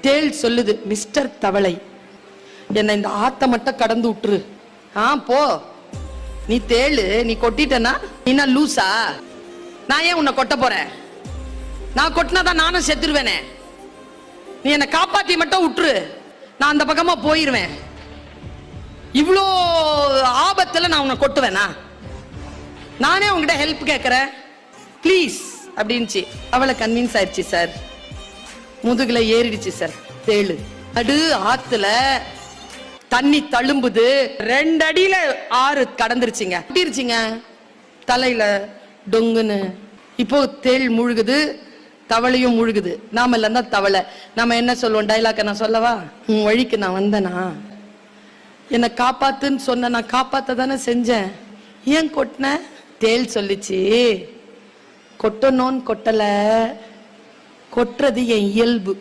தேள் சொல்லுது, மிஸ்டர் தவளை, என்ன இந்த ஆத்த மட்டும் கடந்து விட்டுரு. போ, நீ தேளு, நீ கொட்டிட்டனா நீ லூசா? நான் ஏன் உன்னை கொட்ட போறேன்? நான் கொட்டினாதான் நானும் செத்துருவேனே. நீ என்னை காப்பாத்தி மட்டும் விட்டுரு, நான் அந்த பக்கமா போயிருவேன். இவ்வளோ ஆபத்துல நான் உன்னை கொட்டுவேனா? நானே உங்ககிட்ட ஹெல்ப் கேட்கிறேன், ப்ளீஸ் அப்படின்ச்சு. அவளை கன்வின்ஸ் ஆயிடுச்சு சார். முதுகுல ஏறிடுச்சு சார் தேளு. அடு ஆத்துல தண்ணி தழும்புது, 2 அடியில ஆறு கடந்துருச்சுங்க, கட்டிருச்சுங்க தலையில டொங்குன்னு. இப்போ தேள் முழுகுது, தவளையும் முழுகுது. நாம இல்ல தவளை. நாம என்ன சொல்லுவோம்? டைலாக்க நான் சொல்லவா? உன் வழிக்கு நான் வந்தனா, என்னை காப்பாத்துன்னு சொன்ன, நான் காப்பாத்த தானே செஞ்சேன், ஏன் கொட்டின? தேள் சொல்லிச்சு, கொட்டணும்னு கொட்டல, கொட்டுறது என் இயல்பு.